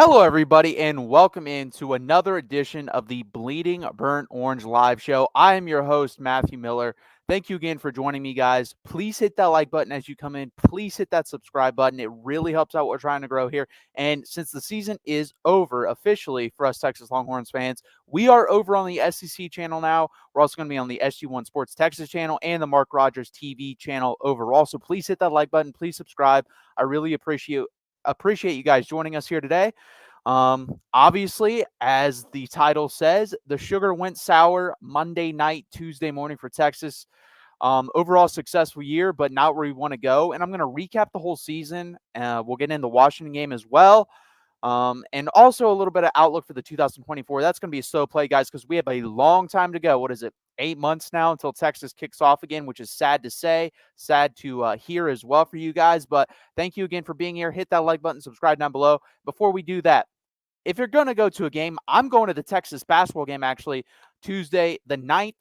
Hello, everybody, and welcome into another edition of the Bleeding Burnt Orange Live Show. I am your host, Matthew Miller. Thank you again for joining me, guys. Please hit that like button as you come in. Please hit that subscribe button. It really helps out what we're trying to grow here. And since the season is over officially for us Texas Longhorns fans, we are over on the SEC channel now. We're also going to be on the SG1 Sports Texas channel and the Mark Rogers TV channel overall. So please hit that like button. Please subscribe. I really appreciate you guys joining us here today. Obviously, as the title says, the sugar went sour Monday night, Tuesday morning for Texas. Overall successful year, but not where we want to go. And I'm going to recap the whole season. We'll get in the Washington game as well. And also a little bit of outlook for the 2024. That's going to be a slow play, guys, because we have a long time to go. What is it? 8 months now until Texas kicks off again, which is sad to say, sad to hear as well for you guys. But thank you again for being here. Hit that like button, subscribe down below. Before we do that, if you're going to go to a game, I'm going to the Texas basketball game actually Tuesday the 9th.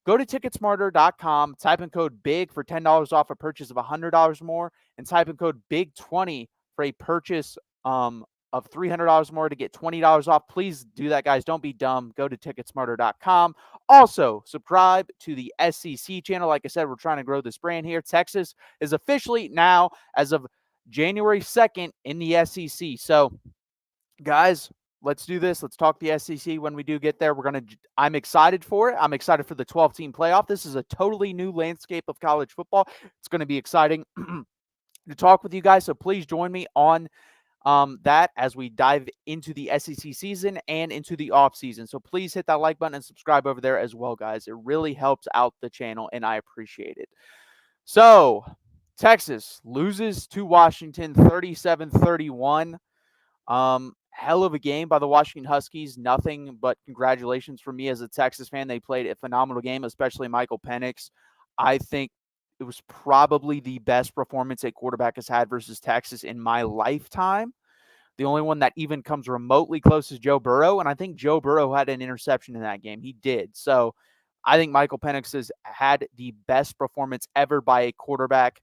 Go to ticketsmarter.com, type in code BIG for $10 off a purchase of $100 more, and type in code BIG20 for a purchase of $300 more to get $20 off. Please do that, guys. Don't be dumb. Go to ticketsmarter.com. Also, subscribe to the SEC channel. Like I said, we're trying to grow this brand here. Texas is officially now, as of January 2nd, in the SEC. So, guys, let's do this. Let's talk the SEC when we do get there. I'm excited for it. I'm excited for the 12-team playoff. This is a totally new landscape of college football. It's going to be exciting to talk with you guys. So please join me on that as we dive into the SEC season and into the off season. So please hit that like button and subscribe over there as well, guys. It really helps out the channel, and I appreciate it. So Texas loses to Washington 37-31. Hell of a game by the Washington Huskies. Nothing but congratulations for me as a Texas fan. They played a phenomenal game, especially Michael Penix. I think it was probably the best performance a quarterback has had versus Texas in my lifetime. The only one that even comes remotely close is Joe Burrow, and I think Joe Burrow had an interception in that game. He did. So I think Michael Penix has had the best performance ever by a quarterback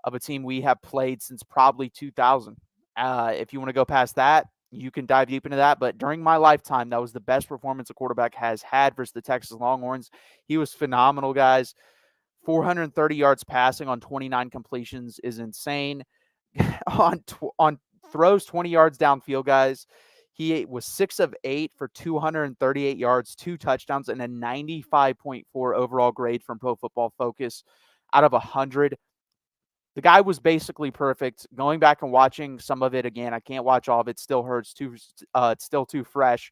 of a team we have played since probably 2000. If you want to go past that, you can dive deep into that. But during my lifetime, that was the best performance a quarterback has had versus the Texas Longhorns. He was phenomenal, guys. 430 yards passing on 29 completions is insane. on throws 20 yards downfield, guys. He was 6 of 8 for 238 yards, 2 touchdowns, and a 95.4 overall grade from Pro Football Focus out of 100. The guy was basically perfect. Going back and watching some of it again, I can't watch all of it. Still hurts. It's still too fresh.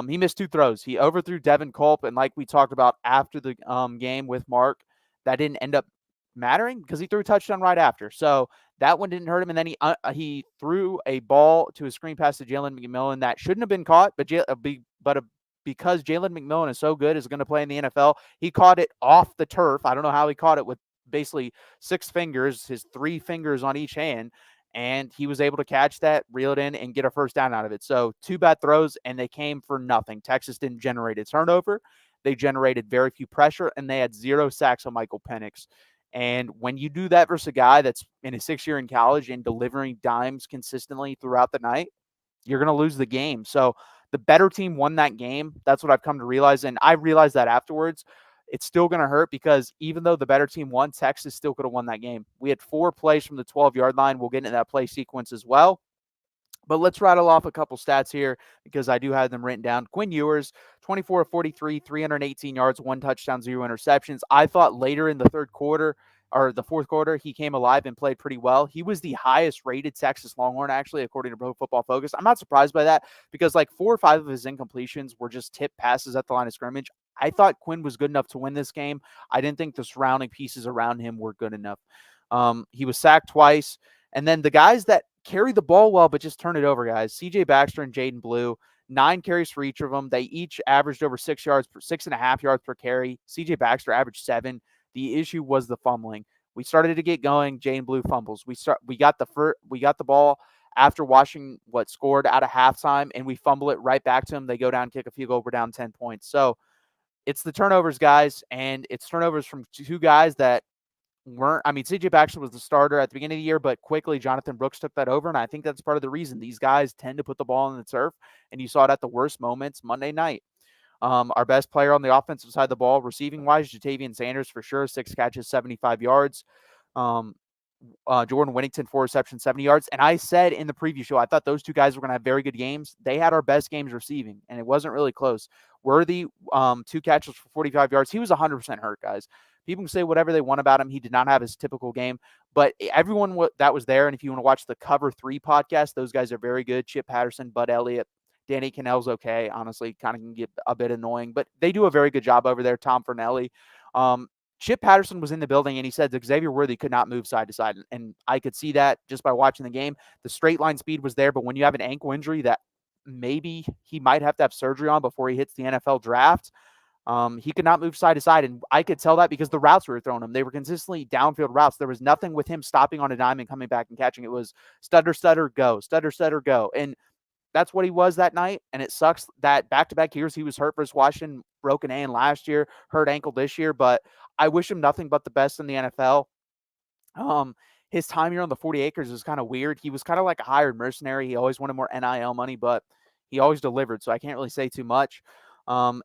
He missed 2 throws. He overthrew Devin Culp, and like we talked about after the game with Mark, that didn't end up mattering because he threw a touchdown right after. So that one didn't hurt him. And then he threw a ball to a screen pass to Jalen McMillan that shouldn't have been caught, because Jalen McMillan is so good, is going to play in the NFL. He caught it off the turf. I don't know how he caught it with basically 6 fingers, his 3 fingers on each hand, and he was able to catch that, reel it in, and get a first down out of it. So 2 bad throws, and they came for nothing. Texas didn't generate a turnover. They generated very few pressure, and they had 0 sacks on Michael Penix. And when you do that versus a guy that's in his 6th year in college and delivering dimes consistently throughout the night, you're going to lose the game. So the better team won that game. That's what I've come to realize, and I realized that afterwards. It's still going to hurt because even though the better team won, Texas still could have won that game. We had 4 plays from the 12-yard line. We'll get into that play sequence as well. But let's rattle off a couple stats here because I do have them written down. Quinn Ewers, 24 of 43, 318 yards, 1 touchdown, 0 interceptions. I thought later in the fourth quarter, he came alive and played pretty well. He was the highest rated Texas Longhorn, actually, according to Pro Football Focus. I'm not surprised by that because like 4 or 5 of his incompletions were just tip passes at the line of scrimmage. I thought Quinn was good enough to win this game. I didn't think the surrounding pieces around him were good enough. He was sacked twice. And then the guys that carry the ball well but just turn it over, guys, C.J. Baxter and Jaden Blue, 9 carries for each of them. They each averaged over 6.5 yards per carry. C.J. Baxter averaged 7. The issue was the fumbling. We started to get going. Jaden Blue fumbles. We got the ball after Washington scored out of halftime, and we fumble it right back to them. They go down, kick a field goal. We're down 10 points. So it's the turnovers, guys, and it's turnovers from 2 guys that weren't. I mean, CJ Baxter was the starter at the beginning of the year, but quickly Jonathan Brooks took that over, and I think that's part of the reason. These guys tend to put the ball in the turf, and you saw it at the worst moments Monday night. Our best player on the offensive side of the ball, receiving wise, Jatavian Sanders for sure, 6 catches, 75 yards. Um, Jordan Whittington, 4 receptions, 70 yards. And I said in the preview show, I thought those two guys were going to have very good games. They had our best games receiving, and it wasn't really close. Worthy, 2 catches for 45 yards. He was 100% hurt, guys. People can say whatever they want about him. He did not have his typical game, but everyone that was there, and if you want to watch the Cover 3 podcast, those guys are very good. Chip Patterson, Bud Elliott, Danny Cannell's okay. Honestly, kind of can get a bit annoying, but they do a very good job over there. Tom Fernelli. Chip Patterson was in the building, and he said Xavier Worthy could not move side to side. And I could see that just by watching the game. The straight line speed was there, but when you have an ankle injury that maybe he might have to have surgery on before he hits the NFL draft, he could not move side to side. And I could tell that because the routes we were throwing him, they were consistently downfield routes. There was nothing with him stopping on a dime and coming back and catching. It was stutter, stutter, go, stutter, stutter, go. And that's what he was that night. And it sucks that back-to-back years he was hurt versus Washington, broken hand last year, hurt ankle this year. But I wish him nothing but the best in the NFL. His time here on the 40 acres is kind of weird. He was kind of like a hired mercenary. He always wanted more NIL money, but he always delivered. So I can't really say too much. Um,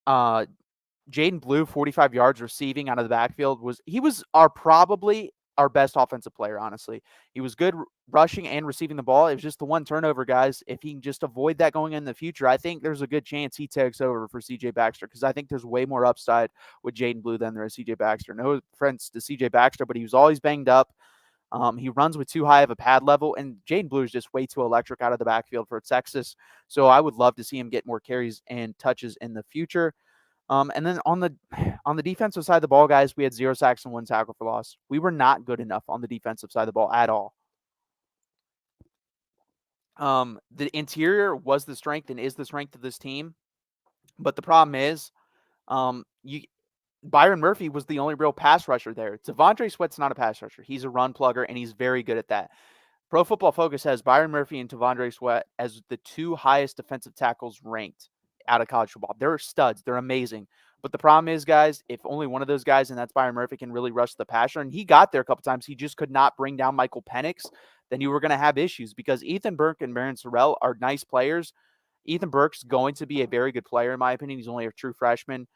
Jaden Blue, 45 yards receiving out of the backfield. He was probably our best offensive player, honestly. He was good rushing and receiving the ball. It was just the one turnover, guys. If he can just avoid that going in the future, I think there's a good chance he takes over for CJ Baxter, because I think there's way more upside with Jaden Blue than there is CJ Baxter. No offense to CJ Baxter, but he was always banged up. He runs with too high of a pad level, and Jaden Blue is just way too electric out of the backfield for Texas. So I would love to see him get more carries and touches in the future. And then on the defensive side of the ball, guys, we had 0 sacks and 1 tackle for loss. We were not good enough on the defensive side of the ball at all. The interior was the strength and is the strength of this team, but the problem is, Byron Murphy was the only real pass rusher there. Devondre Sweat's not a pass rusher. He's a run plugger, and he's very good at that. Pro Football Focus has Byron Murphy and Devondre Sweat as the 2 highest defensive tackles ranked out of college football. They're studs. They're amazing. But the problem is, guys, if only one of those guys, and that's Byron Murphy, can really rush the passer, and he got there a couple times, he just could not bring down Michael Penix, then you were going to have issues, because Ethan Burke and Barron Sorrell are nice players. Ethan Burke's going to be a very good player, in my opinion. He's only a true freshman,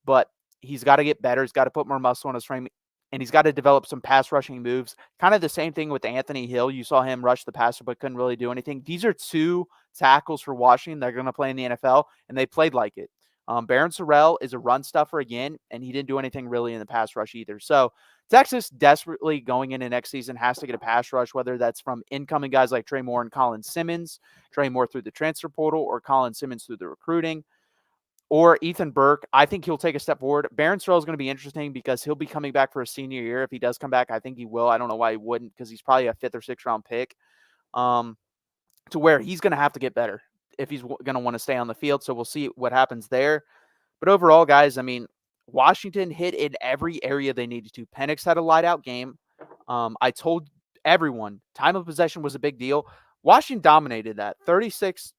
but he's got to get better. He's got to put more muscle on his frame, and he's got to develop some pass rushing moves. Kind of the same thing with Anthony Hill. You saw him rush the passer, but couldn't really do anything. These are 2 tackles for Washington that are going to play in the NFL, and they played like it. Barron Sorrell is a run stuffer again, and he didn't do anything really in the pass rush either. So Texas desperately going into next season has to get a pass rush, whether that's from incoming guys like Trey Moore and Colin Simmons, Trey Moore through the transfer portal, or Colin Simmons through the recruiting, or Ethan Burke. I think he'll take a step forward. Barron Sorrell is going to be interesting because he'll be coming back for a senior year. If he does come back, I think he will. I don't know why he wouldn't, because he's probably a 5th or 6th round pick, to where he's going to have to get better if he's going to want to stay on the field. So we'll see what happens there. But overall, guys, I mean, Washington hit in every area they needed to. Penix had a light out game. I told everyone time of possession was a big deal. Washington dominated that 36-20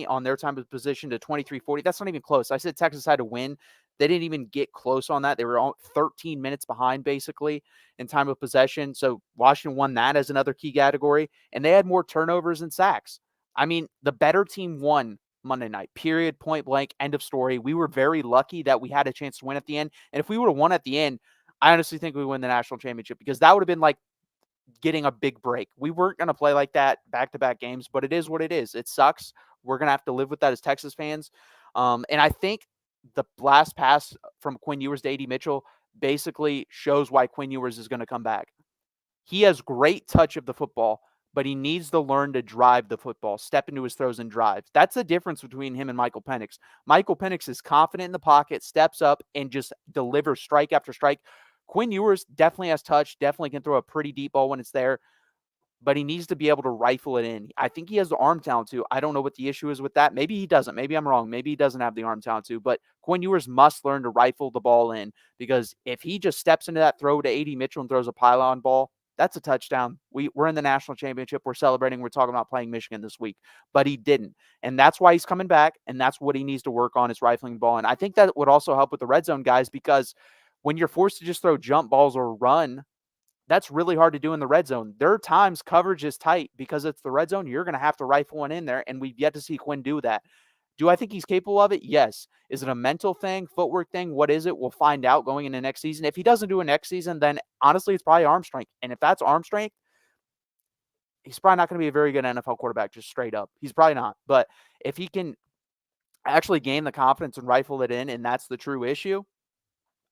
on their time of possession to 23-40. That's not even close. I said Texas had to win. They didn't even get close on that. They were 13 minutes behind, basically, in time of possession. So Washington won that as another key category. And they had more turnovers and sacks. I mean, the better team won Monday night, period, point blank, end of story. We were very lucky that we had a chance to win at the end. And if we would have won at the end, I honestly think we win the national championship, because that would have been like getting a big break. We weren't going to play like that back-to-back games, but it is what it is. It sucks. We're going to have to live with that as Texas fans. And I think the last pass from Quinn Ewers to A.D. Mitchell basically shows why Quinn Ewers is going to come back. He has great touch of the football, but he needs to learn to drive the football, step into his throws and drive. That's the difference between him and Michael Penix. Michael Penix is confident in the pocket, steps up, and just delivers strike after strike. Quinn Ewers definitely has touch, definitely can throw a pretty deep ball when it's there, but he needs to be able to rifle it in. I think he has the arm talent too. I don't know what the issue is with that. Maybe he doesn't. Maybe I'm wrong. Maybe he doesn't have the arm talent too, but Quinn Ewers must learn to rifle the ball in, because if he just steps into that throw to A.D. Mitchell and throws a pylon ball, that's a touchdown. We're in the national championship. We're celebrating. We're talking about playing Michigan this week, but he didn't. And that's why he's coming back, and that's what he needs to work on, is rifling the ball. And I think that would also help with the red zone guys, because when you're forced to just throw jump balls or run, that's really hard to do in the red zone. There are times coverage is tight because it's the red zone. You're going to have to rifle one in there, and we've yet to see Quinn do that. Do I think he's capable of it? Yes. Is it a mental thing, footwork thing? What is it? We'll find out going into next season. If he doesn't do it next season, then honestly, it's probably arm strength. And if that's arm strength, he's probably not going to be a very good NFL quarterback, just straight up. He's probably not. But if he can actually gain the confidence and rifle it in, and that's the true issue,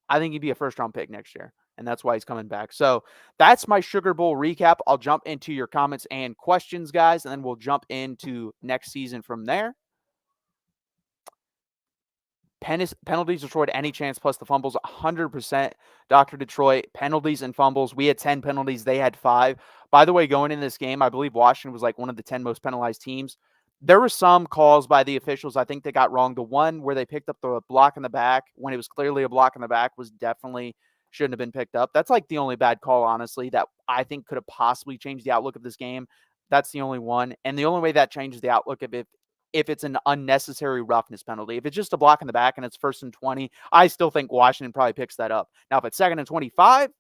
I think he'd be a first-round pick next year, and that's why he's coming back. So that's my Sugar Bowl recap. I'll jump into your comments and questions, guys, and then we'll jump into next season from there. Penalties destroyed any chance plus the fumbles 100%. Dr. Detroit, penalties and fumbles. We had 10 penalties. They had 5. By the way, going in this game, I believe Washington was like one of the 10 most penalized teams. There were some calls by the officials I think they got wrong. The one where they picked up the block in the back when it was clearly a block in the back was definitely shouldn't have been picked up. That's like the only bad call, honestly, that I think could have possibly changed the outlook of this game. That's the only one. And the only way that changes the outlook of it if it's an unnecessary roughness penalty. If it's just a block in the back and it's 1st and 20, I still think Washington probably picks that up. Now, if it's 2nd and 25,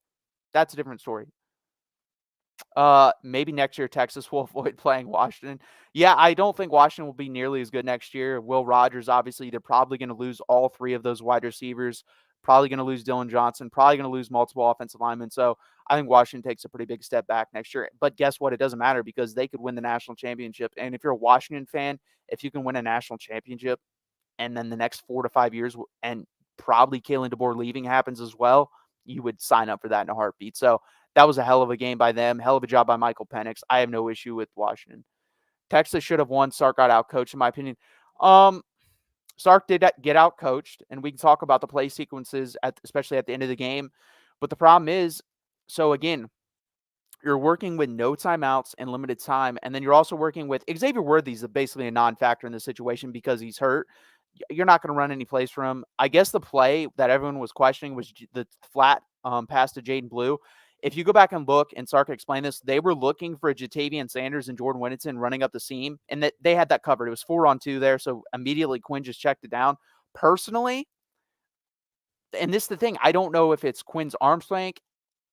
that's a different story. Maybe next year Texas will avoid playing Washington. Yeah, I don't think Washington will be nearly as good next year. Will Rogers, obviously, they're probably going to lose all 3 of those wide receivers. Probably going to lose Dylan Johnson. Probably going to lose multiple offensive linemen. So I think Washington takes a pretty big step back next year. But guess what? It doesn't matter because they could win the national championship. And if you're a Washington fan, if you can win a national championship and then the next 4 to 5 years and probably Kalen DeBoer leaving happens as well, you would sign up for that in a heartbeat. So that was a hell of a game by them. Hell of a job by Michael Penix. I have no issue with Washington. Texas should have won. Sark got out-coached, in my opinion. Sark did get out-coached, and we can talk about the play sequences, especially at the end of the game. But the problem is, so again, you're working with no timeouts and limited time, and then you're also working with Xavier Worthy's basically a non-factor in this situation because he's hurt. You're not going to run any plays for him. I guess the play that everyone was questioning was the flat pass to Jaden Blue. If you go back and look, and Sark explained this, they were looking for Jatavian Sanders and Jordan Whittington running up the seam, and that they had that covered. It was 4-on-2 there, so immediately Quinn just checked it down. Personally, and this is the thing, I don't know if it's Quinn's arm strength,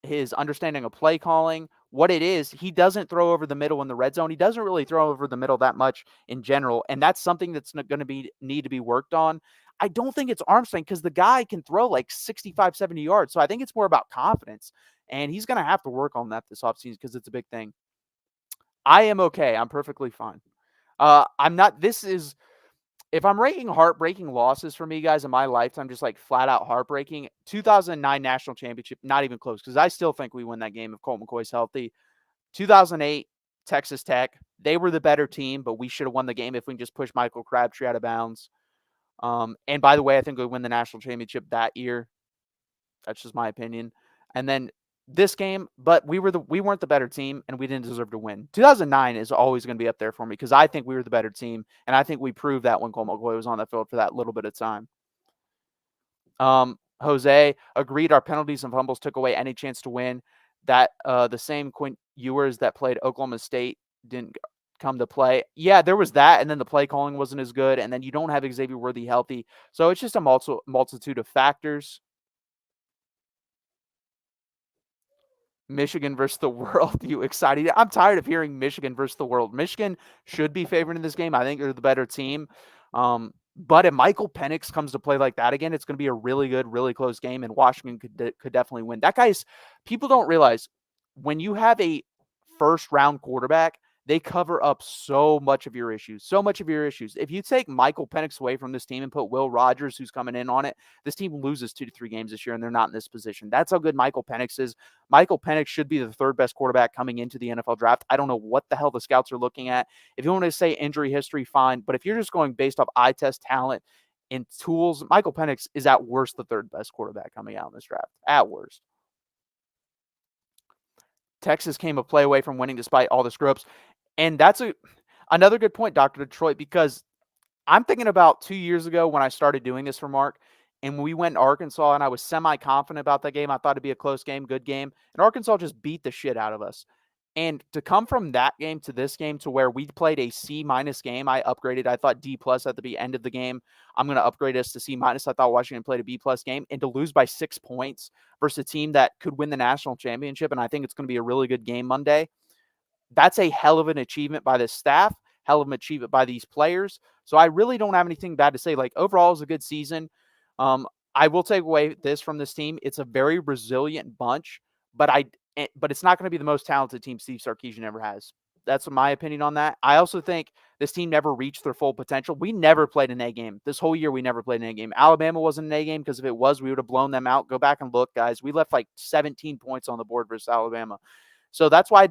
his understanding of play calling, what it is. He doesn't throw over the middle in the red zone. He doesn't really throw over the middle that much in general, and that's something that's going to need to be worked on. I don't think it's arm strength because the guy can throw like 65, 70 yards, so I think it's more about confidence, and he's going to have to work on that this offseason because it's a big thing. I am okay. I'm perfectly fine. I'm not – this is – if I'm ranking heartbreaking losses for me, guys, in my lifetime, just like flat out heartbreaking, 2009 national championship, not even close, because I still think we win that game if Colt McCoy's healthy. 2008, Texas Tech, they were the better team, but we should have won the game if we can just push Michael Crabtree out of bounds. And by the way, I think we win the national championship that year. That's just my opinion. And then this game, but we weren't the better team, and we didn't deserve to win. 2009 is always going to be up there for me because I think we were the better team, and I think we proved that when Colt McCoy was on the field for that little bit of time. Jose agreed our penalties and fumbles took away any chance to win. That the same Quinn Ewers that played Oklahoma State didn't come to play. Yeah, there was that, and then the play calling wasn't as good, and then you don't have Xavier Worthy healthy. So it's just a multitude of factors. Michigan versus the world. You excited? I'm tired of hearing Michigan versus the world. Michigan should be favored in this game. I think they're the better team. But if Michael Penix comes to play like that again, it's going to be a really good, really close game, and Washington could definitely win. That guy's – people don't realize when you have a first-round quarterback, they cover up so much of your issues, If you take Michael Penix away from this team and put Will Rogers, who's coming in on it, this team loses 2 to 3 games this year, and they're not in this position. That's how good Michael Penix is. Michael Penix should be the 3rd best quarterback coming into the NFL draft. I don't know what the hell the scouts are looking at. If you want to say injury history, fine. But if you're just going based off eye test talent and tools, Michael Penix is at worst the 3rd best quarterback coming out in this draft. At worst. Texas came a play away from winning despite all the screw-ups. And that's another good point, Dr. Detroit, because I'm thinking about 2 years ago when I started doing this for Mark, and we went to Arkansas, and I was semi-confident about that game. I thought it'd be a close game, good game. And Arkansas just beat the shit out of us. And to come from that game to this game to where we played a C- game, I upgraded. I thought D+ at the end of the game. I'm going to upgrade us to C-. I thought Washington played a B+ game, and to lose by 6 points versus a team that could win the national championship, and I think it's going to be a really good game Monday. That's a hell of an achievement by the staff, hell of an achievement by these players. So I really don't have anything bad to say. Like, overall, it was a good season. I will take away this from this team. It's a very resilient bunch, but it's not going to be the most talented team Steve Sarkisian ever has. That's my opinion on that. I also think this team never reached their full potential. We never played an A game. This whole year, we never played an A game. Alabama wasn't an A game because if it was, we would have blown them out. Go back and look, guys. We left like 17 points on the board versus Alabama. So that's why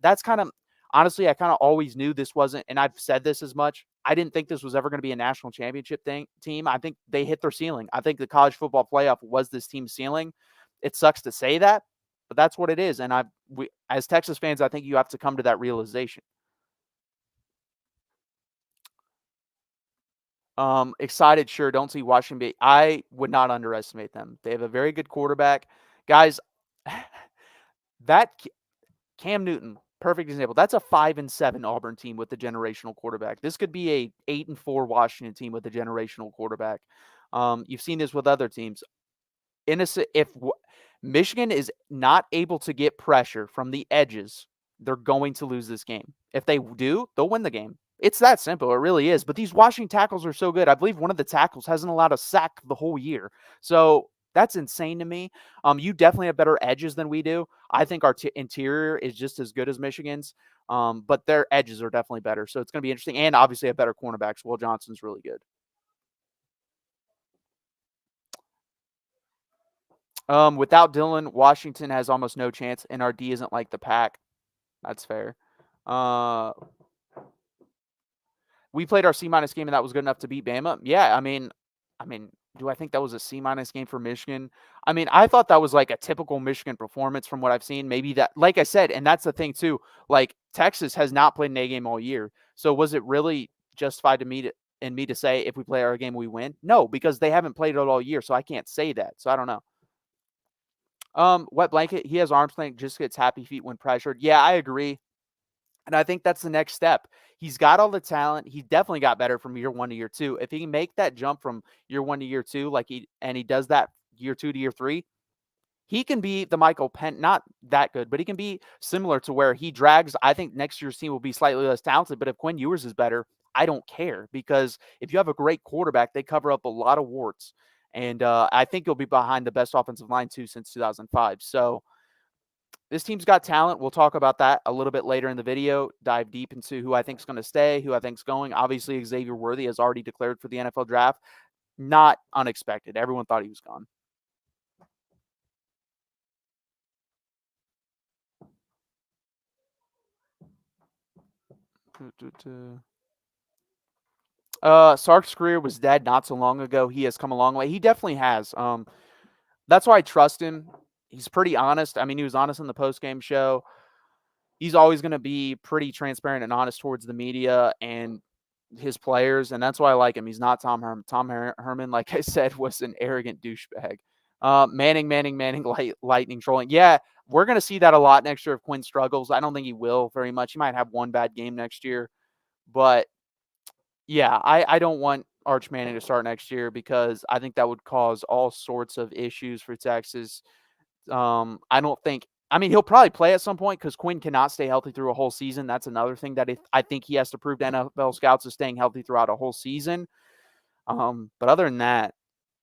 that's kind of, honestly, I kind of always knew this wasn't, and I've said this as much. I didn't think this was ever going to be a national championship team. I think they hit their ceiling. I think the college football playoff was this team's ceiling. It sucks to say that, but that's what it is. And as Texas fans, I think you have to come to that realization. Excited, sure. Don't see Washington. I would not underestimate them. They have a very good quarterback. Guys, that Cam Newton, perfect example. That's a 5-7 Auburn team with a generational quarterback. This could be a 8-4 Washington team with a generational quarterback. You've seen this with other teams. If Michigan is not able to get pressure from the edges, they're going to lose this game. If they do, they'll win the game. It's that simple. It really is. But these Washington tackles are so good. I believe one of the tackles hasn't allowed a sack the whole year. So that's insane to me. You definitely have better edges than we do. I think our interior is just as good as Michigan's, but their edges are definitely better. So it's going to be interesting. And obviously a better cornerbacks. Will Johnson's really good. Without Dylan, Washington has almost no chance, and our D isn't like the pack. That's fair. We played our C- game, and that was good enough to beat Bama. Yeah, I mean, do I think that was a C- game for Michigan? I mean, I thought that was like a typical Michigan performance from what I've seen. Maybe that, like I said, and that's the thing too. Like, Texas has not played an A game all year, so was it really justified to me to say if we play our game we win? No, because they haven't played it all year, so I can't say that. So I don't know. Wet blanket. He has arm strength, just gets happy feet when pressured. Yeah, I agree. And I think that's the next step. He's got all the talent. He definitely got better from year 1 to year 2. If he can make that jump from year 1 to year 2, he does that year 2 to year 3, he can be the Michael Penn, not that good, but he can be similar to where he drags. I think next year's team will be slightly less talented, but if Quinn Ewers is better, I don't care, because if you have a great quarterback, they cover up a lot of warts. And I think he'll be behind the best offensive line too since 2005. So this team's got talent. We'll talk about that a little bit later in the video, dive deep into who I think is going to stay, who I think is going. Obviously, Xavier Worthy has already declared for the NFL draft. Not unexpected. Everyone thought he was gone. Sark's career was dead not so long ago. He has come a long way. He definitely has. That's why I trust him. He's pretty honest. I mean, he was honest in the post-game show. He's always going to be pretty transparent and honest towards the media and his players, and that's why I like him. He's not Tom Herman. Tom Herman, like I said, was an arrogant douchebag. Manning, lightning trolling. Yeah, we're going to see that a lot next year if Quinn struggles. I don't think he will very much. He might have one bad game next year, but yeah, I don't want Arch Manning to start next year because I think that would cause all sorts of issues for Texas. I don't think. I mean, he'll probably play at some point because Quinn cannot stay healthy through a whole season. That's another thing that I think he has to prove to NFL scouts is staying healthy throughout a whole season. But other than that,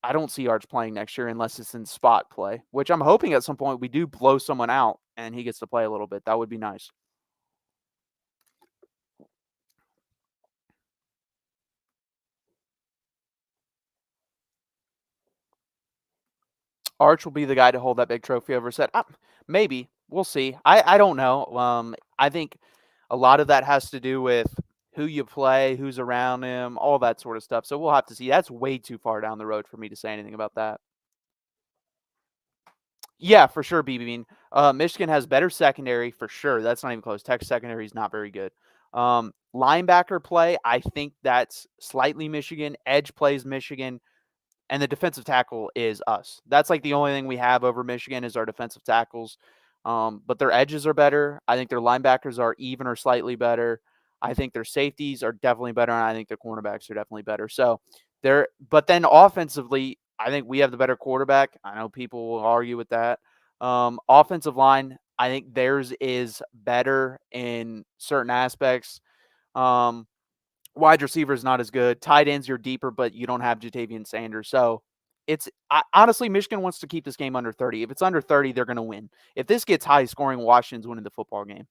I don't see Arch playing next year unless it's in spot play, which I'm hoping at some point we do blow someone out and he gets to play a little bit. That would be nice. Arch will be the guy to hold that big trophy over set. Maybe. We'll see. I don't know. I think a lot of that has to do with who you play, who's around him, all that sort of stuff. So we'll have to see. That's way too far down the road for me to say anything about that. Yeah, for sure, BB Bean. Michigan has better secondary for sure. That's not even close. Texas secondary is not very good. Linebacker play, I think that's slightly Michigan. Edge plays Michigan. And the defensive tackle is us. That's like the only thing we have over Michigan is our defensive tackles. But their edges are better. I think their linebackers are even or slightly better. I think their safeties are definitely better, and I think their cornerbacks are definitely better. So but then offensively, I think we have the better quarterback. I know people will argue with that. Offensive line, I think theirs is better in certain aspects. Um, Wide receiver is not as good. Tight ends, you're deeper, but you don't have Jatavian Sanders. So honestly, Michigan wants to keep this game under 30. If it's under 30, they're going to win. If this gets high scoring, Washington's winning the football game.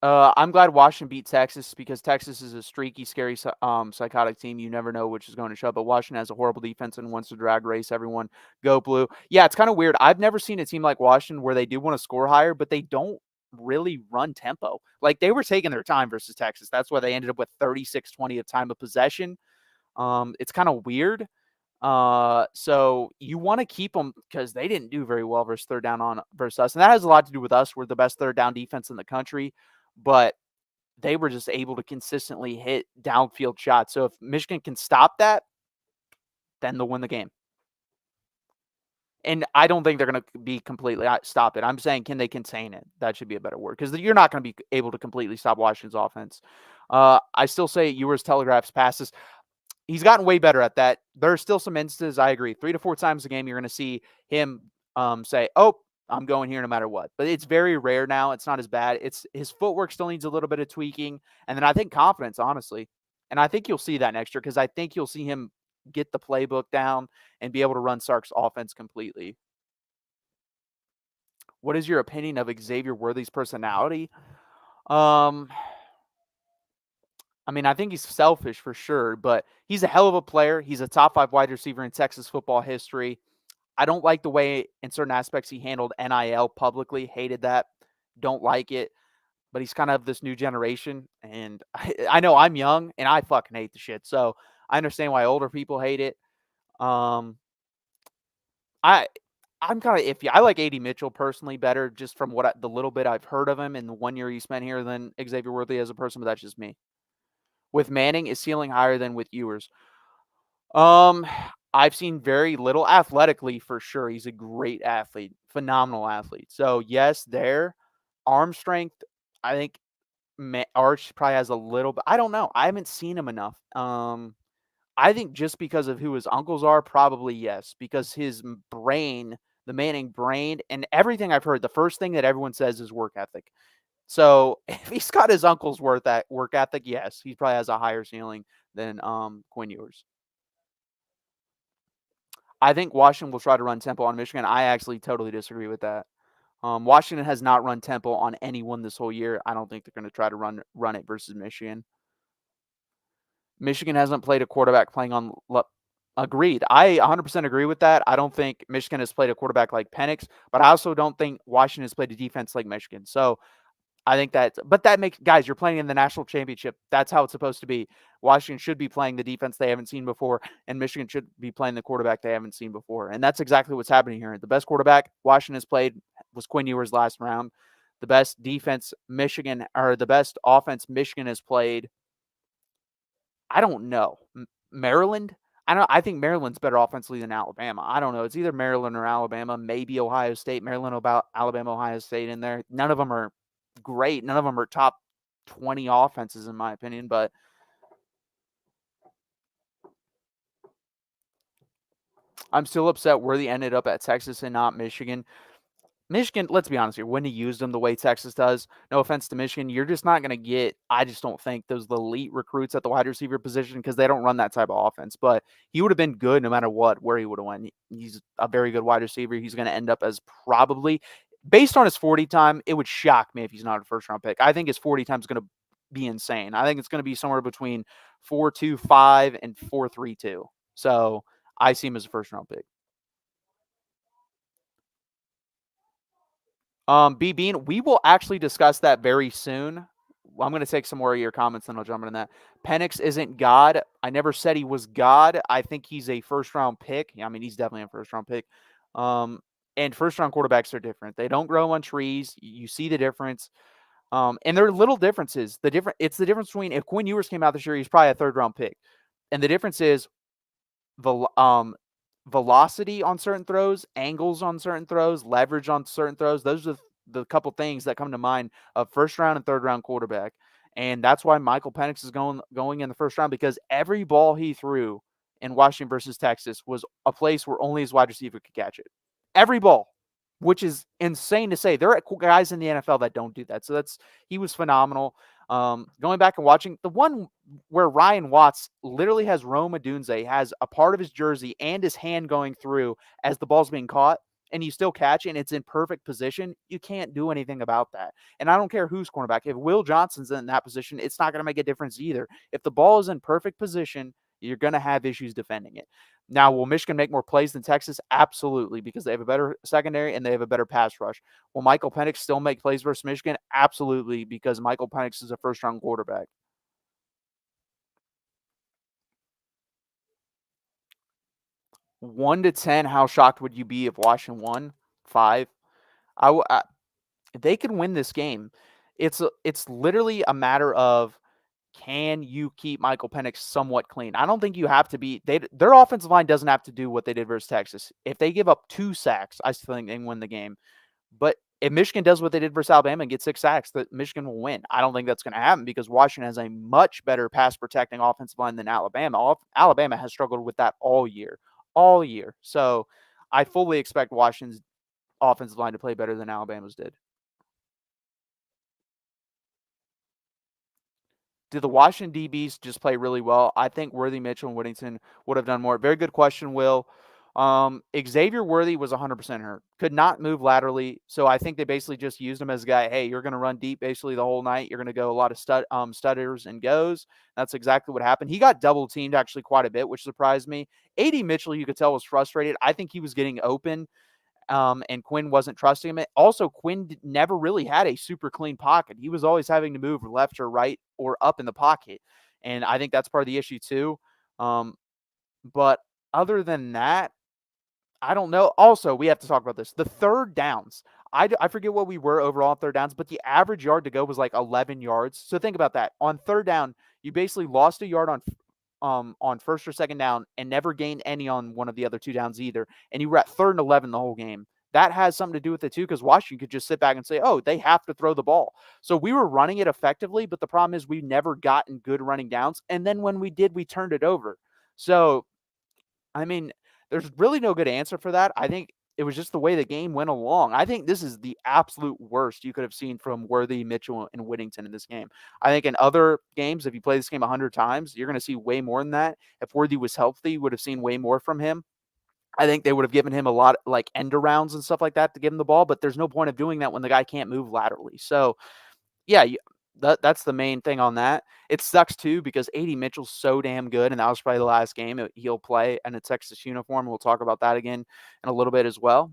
I'm glad Washington beat Texas because Texas is a streaky, scary, psychotic team. You never know which is going to show. But Washington has a horrible defense and wants to drag race everyone. Go blue. Yeah, it's kind of weird. I've never seen a team like Washington where they do want to score higher, but they don't really run tempo. Like they were taking their time versus Texas. That's why they ended up with 36-20 of time of possession. It's kind of weird. So you want to keep them because they didn't do very well versus third down on versus us, and that has a lot to do with us. We're the best third down defense in the country, but they were just able to consistently hit downfield shots. So if Michigan can stop that, then they'll win the game. And I don't think they're going to be completely stop it. I'm saying, can they contain it? That should be a better word because you're not going to be able to completely stop Washington's offense. I still say Ewers telegraphs passes. He's gotten way better at that. There are still some instances, I agree. 3 to 4 times a game, you're going to see him say, oh, I'm going here no matter what. But it's very rare now. It's not as bad. It's his footwork still needs a little bit of tweaking. And then I think confidence, honestly. And I think you'll see that next year because I think you'll see him get the playbook down and be able to run Sark's offense completely. What is your opinion of Xavier Worthy's personality? Um, I mean, I think he's selfish for sure, but he's a hell of a player. He's a top 5 wide receiver in Texas football history. I don't like the way in certain aspects he handled NIL publicly. Hated that. Don't like it. But he's kind of this new generation. And I know I'm young and I fucking hate the shit. So I understand why older people hate it. Um, I I'm kind of iffy. I like A.D. Mitchell personally better just from the little bit I've heard of him in the 1 year he spent here than Xavier Worthy as a person, but that's just me. With Manning, is ceiling higher than with Ewers? Um, I've seen very little athletically for sure. He's a great athlete, phenomenal athlete. So yes, there. Arm strength, I think Arch probably has a little bit. I don't know. I haven't seen him enough. I think just because of who his uncles are, probably yes, because his brain, the Manning brain, and everything I've heard, the first thing that everyone says is work ethic. So if he's got his uncle's worth that work ethic, yes, he probably has a higher ceiling than Quinn Ewers. I think Washington will try to run tempo on Michigan. I actually totally disagree with that. Washington has not run tempo on anyone this whole year. I don't think they're going to try to run it versus Michigan. Michigan hasn't played a quarterback playing on. Agreed. I 100% agree with that. I don't think Michigan has played a quarterback like Penix, but I also don't think Washington has played a defense like Michigan. So I think that makes, guys, you're playing in the national championship. That's how it's supposed to be. Washington should be playing the defense they haven't seen before, and Michigan should be playing the quarterback they haven't seen before. And that's exactly what's happening here. The best quarterback Washington has played was Quinn Ewers last round. The best defense Michigan, or the best offense Michigan has played, I don't know. Maryland? I think Maryland's better offensively than Alabama. I don't know. It's either Maryland or Alabama, maybe Ohio State. Maryland, about Alabama, Ohio State in there. None of them are great. None of them are top 20 offenses, in my opinion, but I'm still upset Worthy ended up at Texas and not Michigan. Michigan, let's be honest here, wouldn't have used them the way Texas does. No offense to Michigan. You're just not going to get, I just don't think, those elite recruits at the wide receiver position because they don't run that type of offense. But he would have been good no matter what, where he would have went. He's a very good wide receiver. He's going to end up as probably, based on his 40 time, it would shock me if he's not a first round pick. I think his 40 time is going to be insane. I think it's going to be somewhere between 4.25 and 4.32. So I see him as a first round pick. B Bean, we will actually discuss that very soon. I'm going to take some more of your comments and I'll jump into that. Penix isn't God. I never said he was God. I think he's a first round pick. I mean, he's definitely a first round pick. And first round quarterbacks are different. They don't grow on trees. You see the difference. And there are little differences. It's the difference between, if Quinn Ewers came out this year, he's probably a third round pick. And the difference is the velocity on certain throws, angles on certain throws, leverage on certain throws. Those are the couple things that come to mind of first round and third round quarterback. And that's why Michael Penix is going in the first round, because every ball he threw in Washington versus Texas was a place where only his wide receiver could catch it. Every ball, which is insane to say. There are guys in the NFL that don't do that. So he was phenomenal. Going back and watching the one where Ryan Watts literally has Rome Odunze, has a part of his jersey and his hand going through as the ball's being caught, and you still catch it and it's in perfect position, you can't do anything about that. And I don't care who's cornerback. If Will Johnson's in that position, it's not going to make a difference either. If the ball is in perfect position, you're going to have issues defending it. Now, will Michigan make more plays than Texas? Absolutely, because they have a better secondary and they have a better pass rush. Will Michael Penix still make plays versus Michigan? Absolutely, because Michael Penix is a first-round quarterback. 1 to 10, how shocked would you be if Washington won? 5. They could win this game. It's literally a matter of, can you keep Michael Penix somewhat clean? I don't think you have to be. Their offensive line doesn't have to do what they did versus Texas. If they give up 2 sacks, I still think they can win the game. But if Michigan does what they did versus Alabama and get 6 sacks, that Michigan will win. I don't think that's going to happen because Washington has a much better pass protecting offensive line than Alabama. Alabama has struggled with that all year. So I fully expect Washington's offensive line to play better than Alabama's did. Did the Washington DBs just play really well? I think Worthy, Mitchell, and Whittington would have done more. Very good question, Will. Xavier Worthy was 100% hurt. Could not move laterally. So I think they basically just used him as a guy, hey, you're going to run deep basically the whole night. You're going to go a lot of stutters and goes. That's exactly what happened. He got double teamed actually quite a bit, which surprised me. A.D. Mitchell, you could tell, was frustrated. I think he was getting open. And Quinn wasn't trusting him. Also, Quinn never really had a super clean pocket. He was always having to move left or right or up in the pocket. And I think that's part of the issue too. But other than that, I don't know. Also, we have to talk about this. The third downs. I forget what we were overall on third downs, but the average yard to go was like 11 yards. So think about that. On third down, you basically lost a yard on first or second down and never gained any on one of the other 2 downs either. And you were at 3rd and 11 the whole game. That has something to do with it too, because Washington could just sit back and say, oh, they have to throw the ball. So we were running it effectively, but the problem is we never gotten good running downs. And then when we did, we turned it over. So, I mean, there's really no good answer for that. I think it was just the way the game went along. I think this is the absolute worst you could have seen from Worthy, Mitchell, and Whittington in this game. I think in other games, if you play this game 100 times, you're going to see way more than that. If Worthy was healthy, you would have seen way more from him. I think they would have given him a lot like end arounds and stuff like that to give him the ball, but there's no point of doing that when the guy can't move laterally. So, yeah, that's the main thing on that. It sucks too because A.D. Mitchell's so damn good, and that was probably the last game he'll play in a Texas uniform. We'll talk about that again in a little bit as well.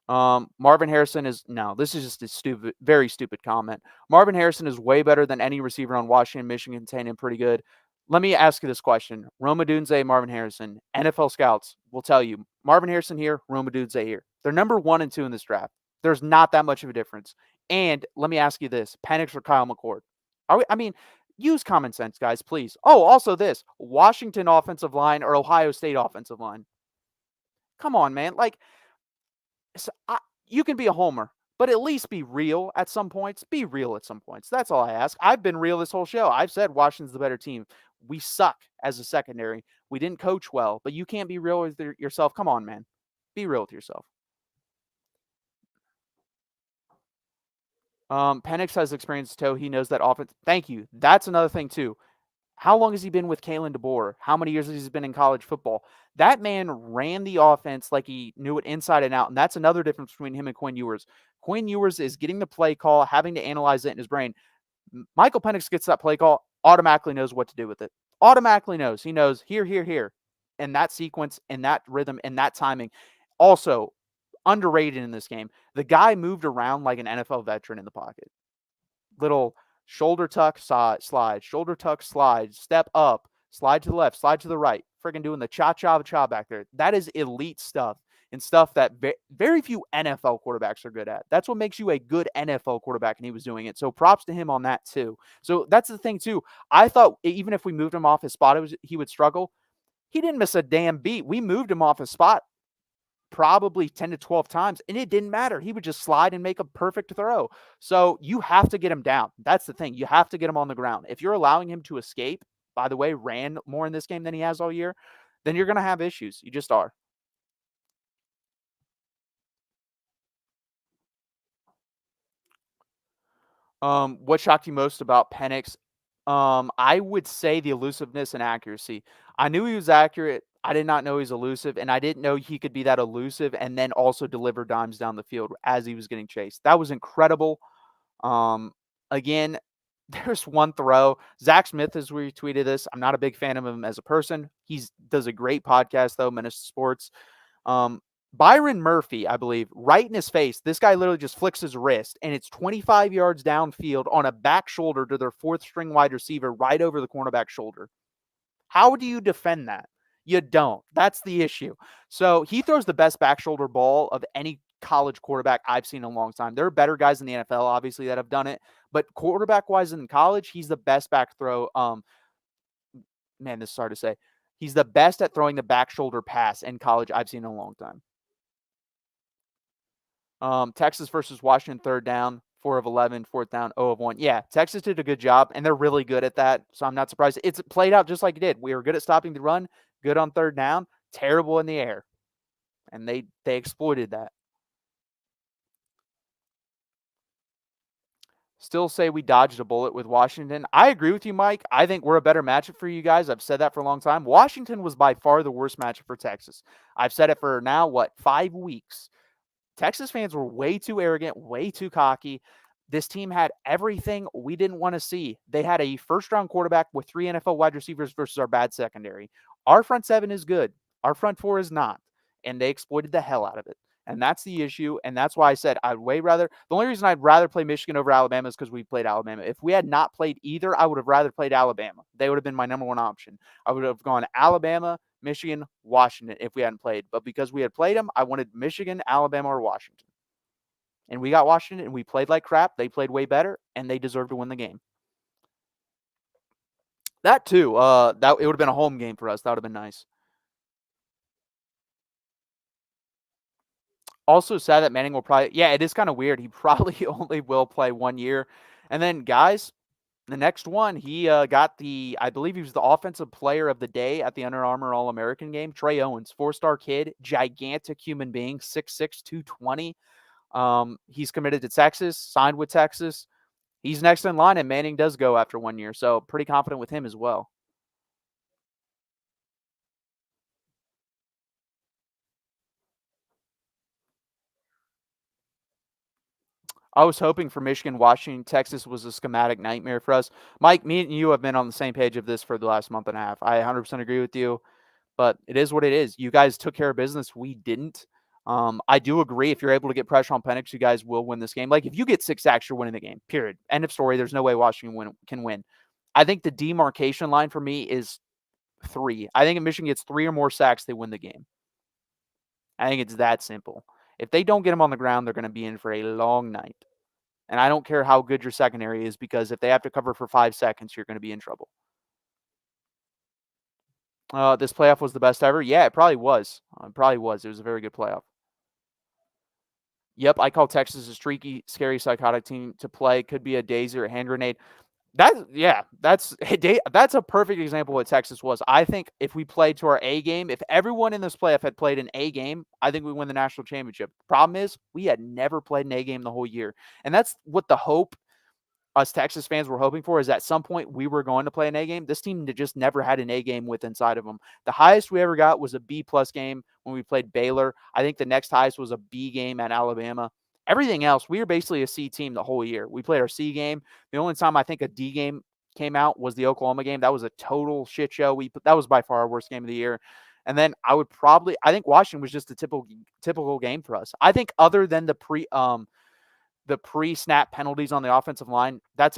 Marvin Harrison is no. This is just a stupid, very stupid comment. Marvin Harrison is way better than any receiver on Washington, Michigan, contain him pretty good. Let me ask you this question: Rome Odunze, Marvin Harrison. NFL scouts will tell you Marvin Harrison here, Rome Odunze here. They're number 1 and 2 in this draft. There's not that much of a difference. And let me ask you this: Penix or Kyle McCord? Use common sense, guys, please. Oh, also this: Washington offensive line or Ohio State offensive line? Come on, man. Like, so you can be a homer, but at least be real at some points. Be real at some points. That's all I ask. I've been real this whole show. I've said Washington's the better team. We suck as a secondary. We didn't coach well, but you can't be real with yourself. Come on, man. Be real with yourself. Penix has experience too. He knows that offense. Thank you. That's another thing too. How long has he been with Kalen DeBoer? How many years has he been in college football? That man ran the offense like he knew it inside and out, and that's another difference between him and Quinn Ewers. Quinn Ewers is getting the play call, having to analyze it in his brain. Michael Penix gets that play call, automatically knows what to do with it. Automatically knows. He knows here, here, here, in that sequence, in that rhythm, in that timing. Also, underrated in this game, the guy moved around like an NFL veteran in the pocket. Little shoulder tuck, slide, shoulder tuck, slide, step up, slide to the left, slide to the right. Freaking doing the cha back there. That is elite stuff and stuff that very few NFL quarterbacks are good at. That's what makes you a good NFL quarterback, and he was doing it. So props to him on that too. So that's the thing too. I thought even if we moved him off his spot, he would struggle. He didn't miss a damn beat. We moved him off his spot probably 10 to 12 times, and it didn't matter. He would just slide and make a perfect throw. So you have to get him down. That's the thing. You have to get him on the ground. If you're allowing him to escape, by the way, ran more in this game than he has all year, then you're going to have issues. You just are. What shocked you most about Penix? I would say the elusiveness and accuracy. I knew he was accurate. I did not know he was elusive, and I didn't know he could be that elusive and then also deliver dimes down the field as he was getting chased. That was incredible. Again, there's one throw. Zach Smith has retweeted this. I'm not a big fan of him as a person. He does a great podcast though, Menace Sports. Um, Byron Murphy, I believe, right in his face. This guy literally just flicks his wrist, and it's 25 yards downfield on a back shoulder to their fourth string wide receiver right over the cornerback shoulder. How do you defend that? You don't. That's the issue. So he throws the best back shoulder ball of any college quarterback I've seen in a long time. There are better guys in the NFL, obviously, that have done it, but quarterback wise in college, he's the best back throw. Man, this is hard to say. He's the best at throwing the back shoulder pass in college I've seen in a long time. Texas versus Washington, third down, 4 of 11, fourth down, 0 of 1. Yeah, Texas did a good job, and they're really good at that, so I'm not surprised. It's played out just like it did. We were good at stopping the run, good on third down, terrible in the air, and they exploited that. Still say we dodged a bullet with Washington. I agree with you, Mike. I think we're a better matchup for you guys. I've said that for a long time. Washington was by far the worst matchup for Texas. I've said it for now, 5 weeks. Texas fans were way too arrogant, way too cocky. This team had everything we didn't want to see. They had a first-round quarterback with 3 NFL wide receivers versus our bad secondary. Our front 7 is good. Our front 4 is not, and they exploited the hell out of it. And that's the issue, and that's why I said I'd way rather – the only reason I'd rather play Michigan over Alabama is because we played Alabama. If we had not played either, I would have rather played Alabama. They would have been my number one option. I would have gone Alabama, Michigan, Washington if we hadn't played. But because we had played them, I wanted Michigan, Alabama, or Washington. And we got Washington, and we played like crap. They played way better, and they deserved to win the game. That too, that it would have been a home game for us. That would have been nice. Also sad that Manning will probably, yeah, it is kind of weird. He probably only will play 1 year. And then, guys, the next one, he got I believe he was the offensive player of the day at the Under Armour All-American game. Trey Owens, 4-star kid, gigantic human being, 6'6", 220. He's committed to Texas, signed with Texas. He's next in line, and Manning does go after 1 year. So pretty confident with him as well. I was hoping for Michigan, Washington, Texas was a schematic nightmare for us. Mike, me and you have been on the same page of this for the last month and a half. I 100% agree with you, but it is what it is. You guys took care of business. We didn't. I do agree. If you're able to get pressure on Penix, you guys will win this game. Like, if you get 6 sacks, you're winning the game, period. End of story. There's no way Washington can win. I think the demarcation line for me is 3. I think if Michigan gets 3 or more sacks, they win the game. I think it's that simple. If they don't get them on the ground, they're going to be in for a long night. And I don't care how good your secondary is, because if they have to cover for 5 seconds, you're going to be in trouble. This playoff was the best ever. Yeah, it probably was. It was a very good playoff. Yep, I call Texas a streaky, scary, psychotic team to play. Could be a daisy or a hand grenade. That's a perfect example of what Texas was. I think if we played to our A game, if everyone in this playoff had played an A game, I think we win the national championship. Problem is, we had never played an A game the whole year. And that's what the hope us Texas fans were hoping for, is at some point we were going to play an A game. This team just never had an A game with inside of them. The highest we ever got was a B+ game when we played Baylor. I think the next highest was a B game at Alabama. Everything else, we were basically a C team the whole year. We played our C game. The only time I think a D game came out was the Oklahoma game. That was a total shit show. That was by far our worst game of the year. And then I think Washington was just a typical game for us. I think other than the pre-snap penalties on the offensive line, that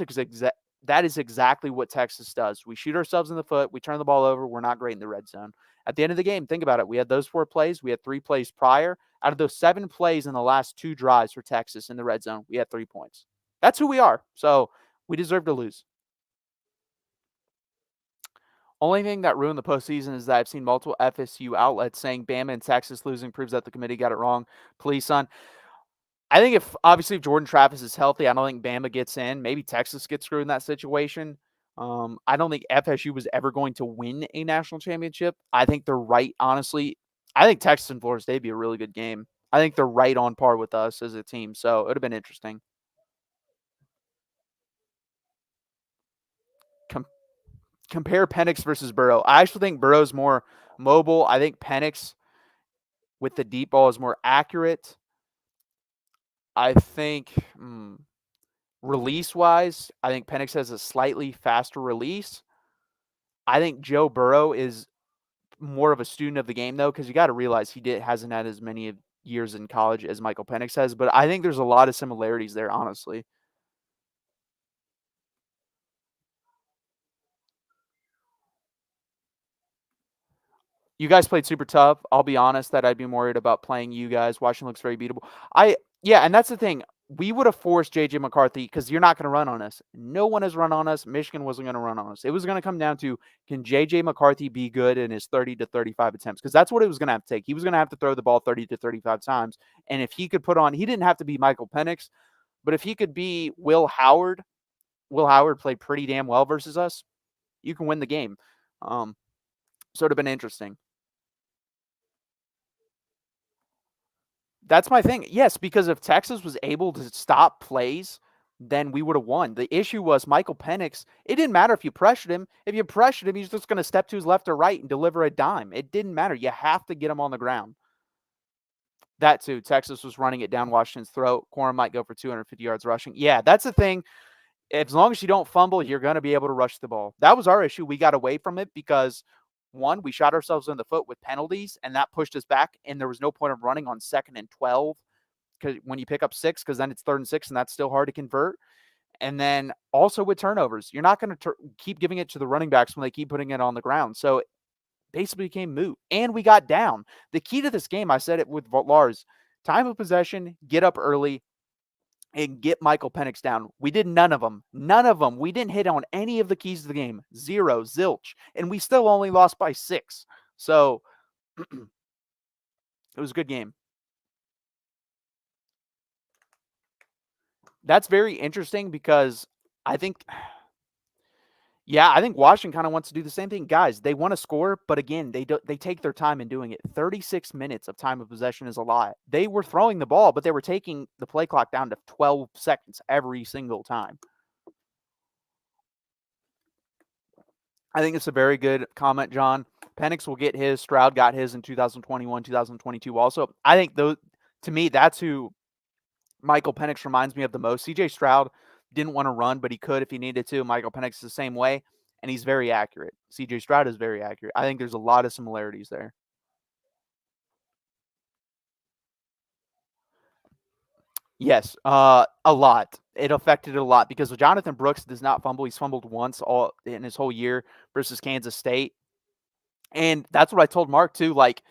is exactly what Texas does. We shoot ourselves in the foot. We turn the ball over. We're not great in the red zone. At the end of the game, think about it. We had those 4 plays. We had 3 plays prior. Out of those 7 plays in the last 2 drives for Texas in the red zone, we had 3 points. That's who we are. So we deserve to lose. Only thing that ruined the postseason is that I've seen multiple FSU outlets saying Bama and Texas losing proves that the committee got it wrong. Please, son. I think if Jordan Travis is healthy, I don't think Bama gets in. Maybe Texas gets screwed in that situation. I don't think FSU was ever going to win a national championship. I think they're right, honestly. I think Texas and Florida State would be a really good game. I think they're right on par with us as a team, so it would have been interesting. Com- Compare Penix versus Burrow. I actually think Burrow's more mobile. I think Penix with the deep ball is more accurate. I think release wise, I think Penix has a slightly faster release. I think Joe Burrow is more of a student of the game, though, because you got to realize hasn't had as many years in college as Michael Penix has. But I think there's a lot of similarities there, honestly. You guys played super tough. I'll be honest that I'd be worried about playing you guys. Washington looks very beatable. Yeah, and that's the thing. We would have forced JJ McCarthy because you're not going to run on us. No one has run on us. Michigan wasn't going to run on us. It was going to come down to, can JJ McCarthy be good in his 30 to 35 attempts? Because that's what it was going to have to take. He was going to have to throw the ball 30 to 35 times. And if he could he didn't have to be Michael Penix, but if he could be Will Howard played pretty damn well versus us. You can win the game. So it would have been interesting. That's my thing. Yes, because if Texas was able to stop plays, then we would have won. The issue was Michael Penix. It didn't matter if you pressured him. If you pressured him, he's just going to step to his left or right and deliver a dime. It didn't matter. You have to get him on the ground. That too. Texas was running it down Washington's throat. Corum might go for 250 yards rushing. Yeah, that's the thing. As long as you don't fumble, you're going to be able to rush the ball. That was our issue. We got away from it because, one, we shot ourselves in the foot with penalties, and that pushed us back, and there was no point of running on 2nd and 12 because when you pick up 6, because then it's 3rd and 6, and that's still hard to convert. And then also with turnovers, you're not going to keep giving it to the running backs when they keep putting it on the ground. So it basically became moot, and we got down. The key to this game, I said it with Lars, time of possession, get up early, and get Michael Penix down. We did none of them. None of them. We didn't hit on any of the keys to the game. Zero, zilch. And we still only lost by 6. So it was a good game. That's very interesting because I think Washington kind of wants to do the same thing. Guys, they want to score, but again, they take their time in doing it. 36 minutes of time of possession is a lot. They were throwing the ball, but they were taking the play clock down to 12 seconds every single time. I think it's a very good comment, John. Penix will get his. Stroud got his in 2021, 2022 also. I think, to me, that's who Michael Penix reminds me of the most. CJ Stroud didn't want to run, but he could if he needed to. Michael Penix is the same way, and he's very accurate. CJ Stroud is very accurate. I think there's a lot of similarities there. Yes, a lot. It affected it a lot because Jonathan Brooks does not fumble. He's fumbled once all in his whole year versus Kansas State. And that's what I told Mark too. Like,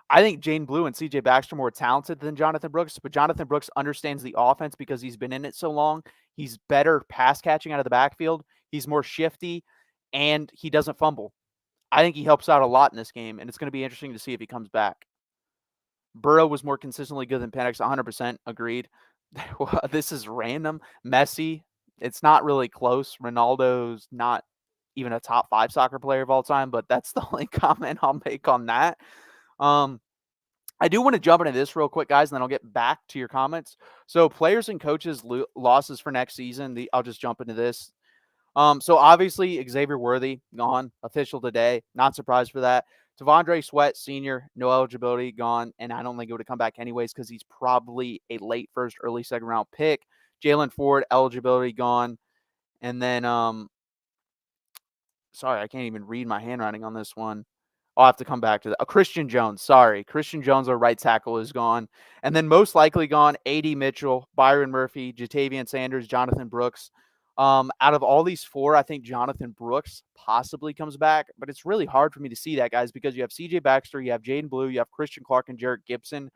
I think Jane Blue and CJ Baxter are more talented than Jonathan Brooks, but Jonathan Brooks understands the offense because he's been in it so long. He's better pass catching out of the backfield. He's more shifty, and he doesn't fumble. I think he helps out a lot in this game, and it's going to be interesting to see if he comes back. Burrow was more consistently good than Penix, 100% agreed. This is random. Messi, it's not really close. Ronaldo's not even a top 5 soccer player of all time, but that's the only comment I'll make on that. I do want to jump into this real quick, guys, and then I'll get back to your comments. So players and coaches losses for next season. I'll just jump into this. So obviously Xavier Worthy gone, official today. Not surprised for that. Tavondre Sweat, senior, no eligibility, gone, and I don't think it would come back anyways because he's probably a late first, early second round pick. Jalen Ford, eligibility, gone. And then sorry, I can't even read my handwriting on this one. I'll have to come back to that. Christian Jones, sorry. Christian Jones, our right tackle, is gone. And then most likely gone, A.D. Mitchell, Byron Murphy, Jatavian Sanders, Jonathan Brooks. Out of all these 4, I think Jonathan Brooks possibly comes back, but it's really hard for me to see that, guys, because you have C.J. Baxter, you have Jaden Blue, you have Christian Clark and Jarrett Gibson.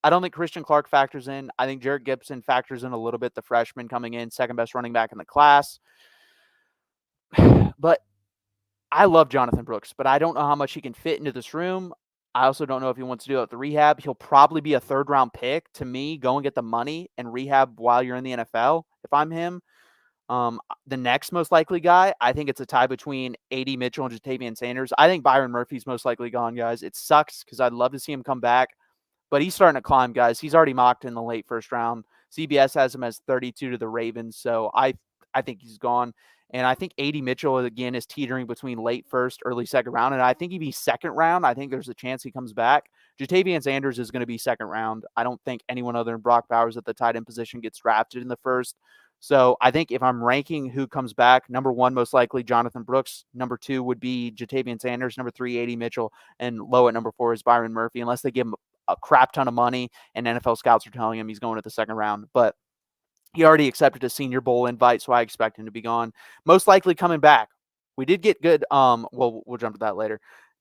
I don't think Christian Clark factors in. I think Jarrett Gibson factors in a little bit, the freshman coming in, second best running back in the class. But I love Jonathan Brooks, but I don't know how much he can fit into this room. I also don't know if he wants to do it at the rehab. He'll probably be a third-round pick. To me, go and get the money and rehab while you're in the NFL if I'm him. The next most likely guy, I think it's a tie between A.D. Mitchell and Jatavian Sanders. I think Byron Murphy's most likely gone, guys. It sucks because I'd love to see him come back, but he's starting to climb, guys. He's already mocked in the late first round. CBS has him as 32 to the Ravens, so I think he's gone. And I think A.D. Mitchell, again, is teetering between late first, early second round. And I think he'd be second round. I think there's a chance he comes back. Jatavian Sanders is going to be second round. I don't think anyone other than Brock Bowers at the tight end position gets drafted in the first. So I think if I'm ranking who comes back, number one, most likely Jonathan Brooks. Number two would be Jatavian Sanders. Number three, A.D. Mitchell. And low at number four is Byron Murphy, unless they give him a crap ton of money and NFL scouts are telling him he's going to the second round. But he already accepted a Senior Bowl invite, so I expect him to be gone. Most likely coming back. We did get good. Well, we'll jump to that later.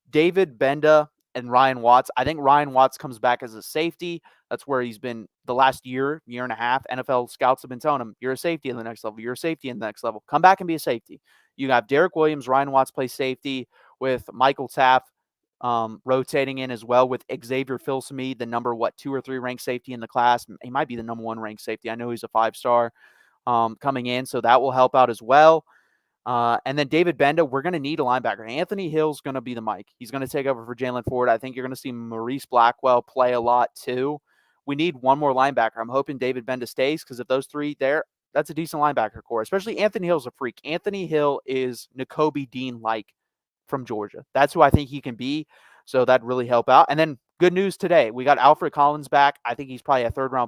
David Benda and Ryan Watts. I think Ryan Watts comes back as a safety. That's where he's been the last year and a half. NFL scouts have been telling him, you're a safety in the next level. You're a safety in the next level. Come back and be a safety. You have Derek Williams, Ryan Watts plays safety with Michael Taft rotating in as well with Xavier Filsaime, the number, 2 or 3 ranked safety in the class. He might be the number 1 ranked safety. I know he's a 5-star coming in, so that will help out as well. And then David Benda, we're going to need a linebacker. Anthony Hill's going to be the mic. He's going to take over for Jalen Ford. I think you're going to see Maurice Blackwell play a lot too. We need one more linebacker. I'm hoping David Benda stays because if those three there, that's a decent linebacker core, especially Anthony Hill's a freak. Anthony Hill is Nakobe Dean-like from Georgia. That's who I think he can be. So that'd really help out. And then good news today. We got Alfred Collins back. I think he's probably a third or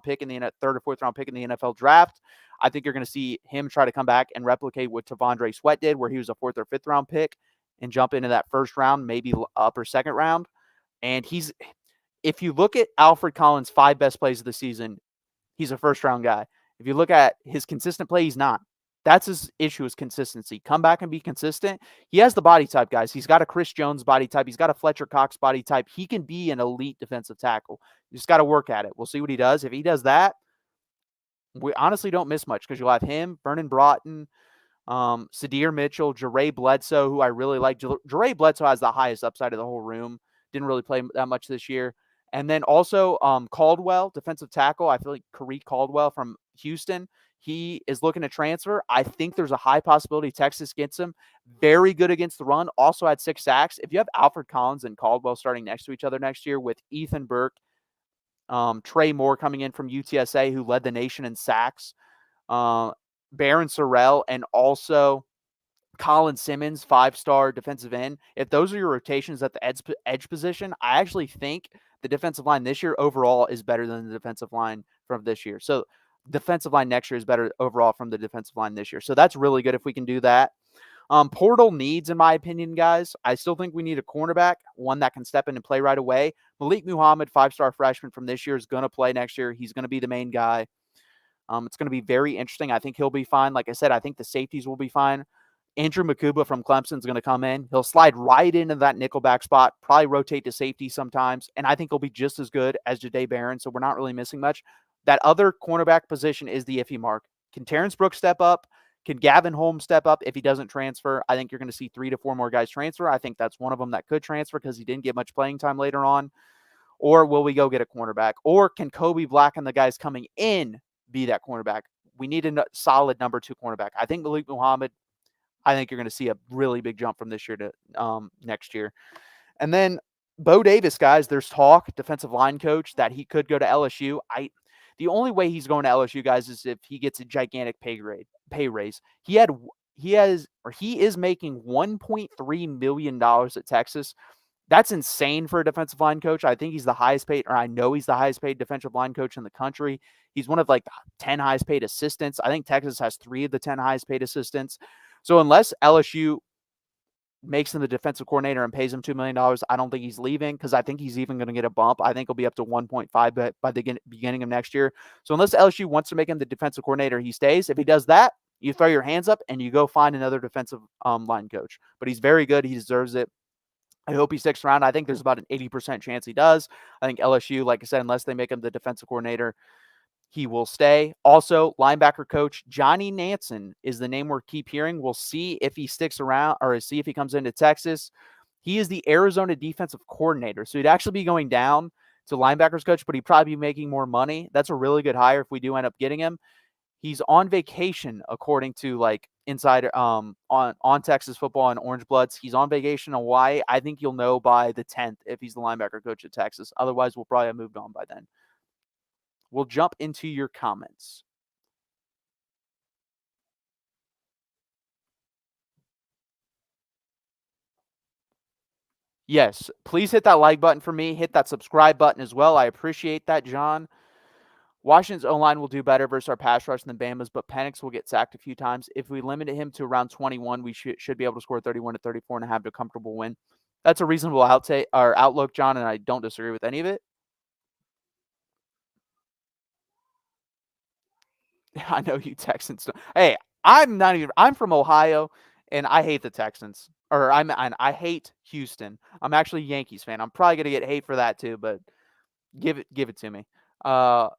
fourth round pick in the NFL draft. I think you're going to see him try to come back and replicate what Tavondre Sweat did, where he was a 4th or 5th round pick and jump into that first round, maybe upper second round. And if you look at Alfred Collins' 5 best plays of the season, he's a first round guy. If you look at his consistent play, he's not. That's his issue, is consistency. Come back and be consistent. He has the body type, guys. He's got a Chris Jones body type. He's got a Fletcher Cox body type. He can be an elite defensive tackle. You just got to work at it. We'll see what he does. If he does that, we honestly don't miss much because you'll have him, Vernon Broughton, Sadir Mitchell, Jare Bledsoe, who I really like. Jare Bledsoe has the highest upside of the whole room. Didn't really play that much this year. And then also Caldwell, defensive tackle. I feel like Kareem Caldwell from Houston. He is looking to transfer. I think there's a high possibility Texas gets him. Very good against the run. Also had 6 sacks. If you have Alfred Collins and Caldwell starting next to each other next year with Ethan Burke, Trey Moore coming in from UTSA, who led the nation in sacks, Baron Sorrell, and also Colin Simmons, 5-star defensive end. If those are your rotations at the edge position, I actually think the defensive line this year overall is better than the defensive line from this year. So defensive line next year is better overall from the defensive line this year. So that's really good if we can do that. Portal needs, in my opinion, guys. I still think we need a cornerback, one that can step in and play right away. Malik Muhammad, 5-star freshman from this year, is going to play next year. He's going to be the main guy. It's going to be very interesting. I think he'll be fine. Like I said, I think the safeties will be fine. Andrew Makuba from Clemson is going to come in. He'll slide right into that nickelback spot, probably rotate to safety sometimes, and I think he'll be just as good as Jahdae Barron, so we're not really missing much. That other cornerback position is the iffy mark. Can Terrence Brooks step up? Can Gavin Holmes step up if he doesn't transfer? I think you're going to see 3 to 4 more guys transfer. I think that's one of them that could transfer because he didn't get much playing time later on. Or will we go get a cornerback? Or can Kobe Black and the guys coming in be that cornerback? We need a solid number 2 cornerback. I think Malik Muhammad, I think you're going to see a really big jump from this year to next year. And then Bo Davis, guys, there's talk, defensive line coach, that he could go to LSU. The only way he's going to LSU, guys, is if he gets a gigantic pay raise. He is making $1.3 million at Texas. That's insane for a defensive line coach. I think he's the highest paid, or I know he's the highest paid defensive line coach in the country. He's one of like the 10 highest paid assistants. I think Texas has 3 of the 10 highest paid assistants. So unless LSU makes him the defensive coordinator and pays him $2 million, I don't think he's leaving, because I think he's even going to get a bump. I think he'll be up to 1.5 by the beginning of next year. So unless LSU wants to make him the defensive coordinator, he stays. If he does that, you throw your hands up and you go find another defensive line coach. But he's very good. He deserves it. I hope he sticks around. I think there's about an 80% chance he does. I think LSU, like I said, unless they make him the defensive coordinator, He will stay. Also, linebacker coach Johnny Nansen is the name we're keep hearing. We'll see if he sticks around or see if he comes into Texas. He is the Arizona defensive coordinator, so he'd actually be going down to linebackers coach, but he'd probably be making more money. That's a really good hire if we do end up getting him. He's on vacation, according to like insider on Texas football and Orange Bloods. He's on vacation in Hawaii. I think you'll know by the 10th if he's the linebacker coach at Texas. Otherwise, we'll probably have moved on by then. We'll jump into your comments. Yes, please hit that like button for me. Hit that subscribe button as well. I appreciate that, John. Washington's O-line will do better versus our pass rush than Bama's, but Penix will get sacked a few times. If we limit him to around 21, we should be able to score 31 to 34 and have a comfortable win. That's a reasonable outlook, John, and I don't disagree with any of it. I know you Texans. Hey, I'm from Ohio, and I hate the Texans. I hate Houston. I'm actually a Yankees fan. I'm probably gonna get hate for that too, but give it to me. Uh,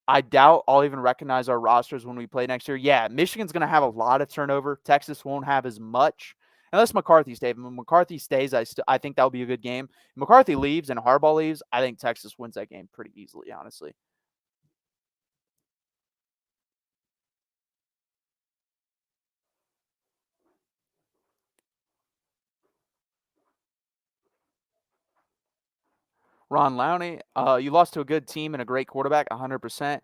I doubt I'll even recognize our rosters when we play next year. Yeah, Michigan's going to have a lot of turnover. Texas won't have as much. Unless McCarthy stays. When McCarthy stays, I think that'll be a good game. If McCarthy leaves and Harbaugh leaves, I think Texas wins that game pretty easily, honestly. Ron Lowney, you lost to a good team and a great quarterback, 100%.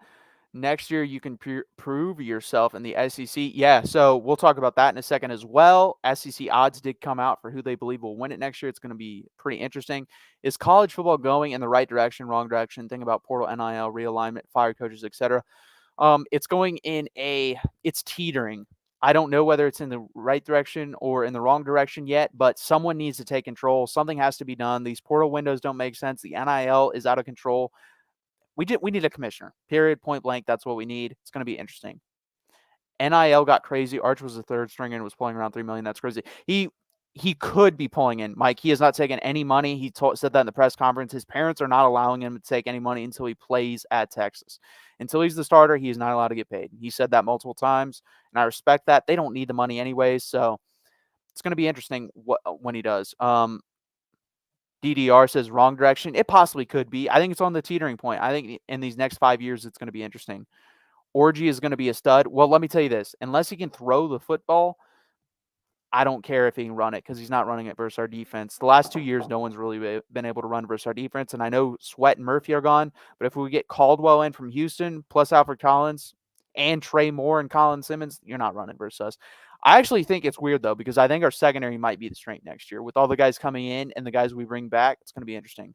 Next year, you can prove yourself in the SEC. Yeah, so we'll talk about that in a second as well. SEC odds did come out for who they believe will win it next year. It's going to be pretty interesting. Is college football going in the right direction, wrong direction? Think about portal, NIL, realignment, fire coaches, etc. It's going in it's teetering. I don't know whether it's in the right direction or in the wrong direction yet, but someone needs to take control. Something has to be done. These portal windows don't make sense. The NIL is out of control. We need a commissioner. Period. Point blank. That's what we need. It's going to be interesting. NIL got crazy. Arch was the third stringer and was pulling around $3 million. That's crazy. He could be pulling in. Mike, he has not taken any money. He said that in the press conference. His parents are not allowing him to take any money until he plays at Texas. Until he's the starter, he is not allowed to get paid. He said that multiple times, and I respect that. They don't need the money anyways, so it's going to be interesting when he does. DDR says wrong direction. It possibly could be. I think it's on the teetering point. I think in these next 5 years, it's going to be interesting. Orgy is going to be a stud. Well, let me tell you this. Unless he can throw the football, I don't care if he can run it because he's not running it versus our defense. The last 2 years, no one's really been able to run versus our defense. And I know Sweat and Murphy are gone, but if we get Caldwell in from Houston plus Alfred Collins and Trey Moore and Colin Simmons, you're not running versus us. I actually think it's weird, though, because I think our secondary might be the strength next year. With all the guys coming in and the guys we bring back, it's going to be interesting.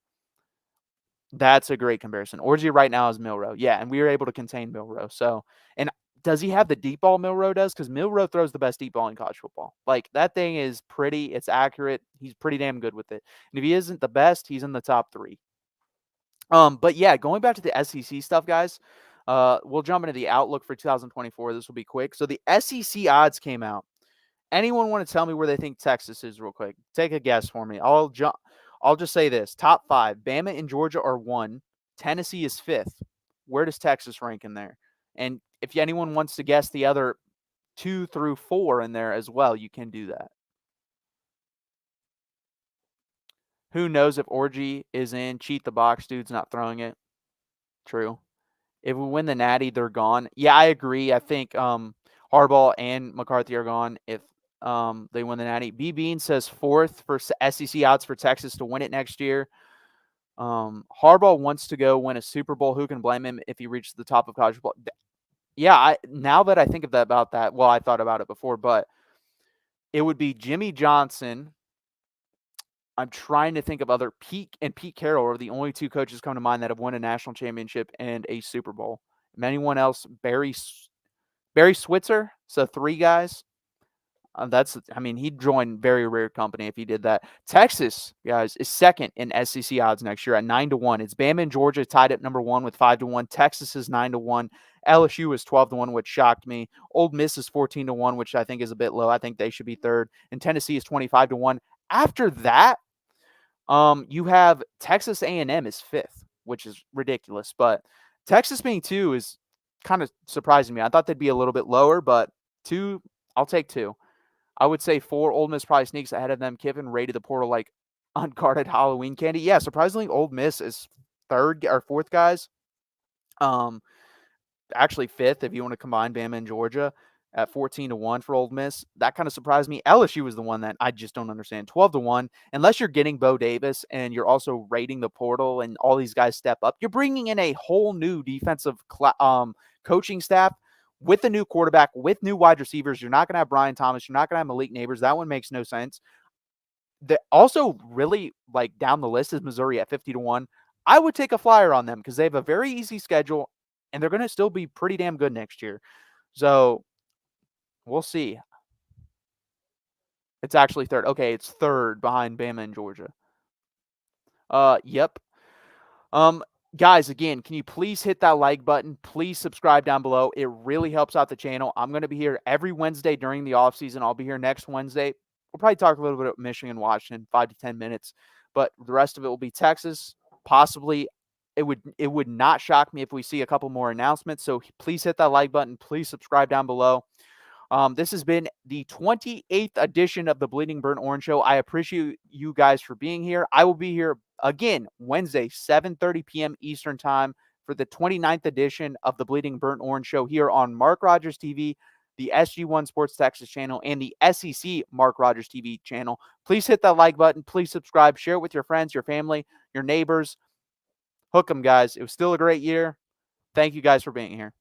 That's a great comparison. Orgy right now is Milrow. Yeah, and we were able to contain Milrow. So, and does he have the deep ball Milrow does? Because Milrow throws the best deep ball in college football. Like, that thing is pretty. It's accurate. He's pretty damn good with it. And if he isn't the best, he's in the top 3. But yeah, going back to the SEC stuff, guys, we'll jump into the outlook for 2024. This will be quick. So the SEC odds came out. Anyone want to tell me where they think Texas is real quick? Take a guess for me. I'll just say this. Top 5. Bama and Georgia are 1. Tennessee is 5th. Where does Texas rank in there? And if anyone wants to guess the other 2 through 4 in there as well, you can do that. Who knows if Orgy is in? Cheat the box, dude's not throwing it. True. If we win the Natty, they're gone. Yeah, I agree. I think Harbaugh and McCarthy are gone if they win the Natty. B. Bean says 4th for SEC odds for Texas to win it next year. Harbaugh wants to go win a Super Bowl. Who can blame him if he reaches the top of college football? Yeah, now that I think about that, well, I thought about it before, but it would be Jimmy Johnson. I'm trying to think of other Pete Carroll are the only 2 coaches come to mind that have won a national championship and a Super Bowl. Anyone else? Barry Switzer. So 3 guys. He'd join very rare company if he did that. Texas, guys, is 2nd in SEC odds next year at 9-1. It's Bama and Georgia tied at number 1 with 5-1. Texas is 9-1. LSU is 12-1, which shocked me. Ole Miss is 14-1, which I think is a bit low. I think they should be 3rd. And Tennessee is 25-1. After that, you have Texas A&M is 5th, which is ridiculous. But Texas being 2 is kind of surprising me. I thought they'd be a little bit lower, but 2, I'll take 2. I would say 4, Ole Miss probably sneaks ahead of them. Kiffin raided the portal like unguarded Halloween candy. Yeah, surprisingly, Ole Miss is 3rd or 4th, guys. Actually 5th if you want to combine Bama and Georgia at 14-1 for Ole Miss. That kind of surprised me. LSU was the one that I just don't understand. 12-1, unless you're getting Bo Davis and you're also raiding the portal and all these guys step up. You're bringing in a whole new defensive coaching staff with a new quarterback, with new wide receivers. You're not going to have Brian Thomas. You're not going to have Malik Neighbors. That one makes no sense. Also really like down the list is Missouri at 50-1. I would take a flyer on them because they have a very easy schedule and they're going to still be pretty damn good next year. So we'll see. It's actually 3rd. Okay, it's 3rd behind Bama and Georgia. Yep. Guys, again, can you please hit that like button? Please subscribe down below. It really helps out the channel. I'm going to be here every Wednesday during the off season. I'll be here next Wednesday. We'll probably talk a little bit about Michigan, Washington, 5 to 10 minutes, but the rest of it will be Texas. Possibly, it would not shock me if we see a couple more announcements. So please hit that like button. Please subscribe down below. This has been the 28th edition of the Bleeding Burnt Orange Show. I appreciate you guys for being here. I will be here again Wednesday, 7:30 p.m. Eastern Time for the 29th edition of the Bleeding Burnt Orange Show here on Mark Rogers TV, the SG1 Sports Texas channel, and the SEC Mark Rogers TV channel. Please hit that like button. Please subscribe. Share it with your friends, your family, your neighbors. Hook them, guys. It was still a great year. Thank you guys for being here.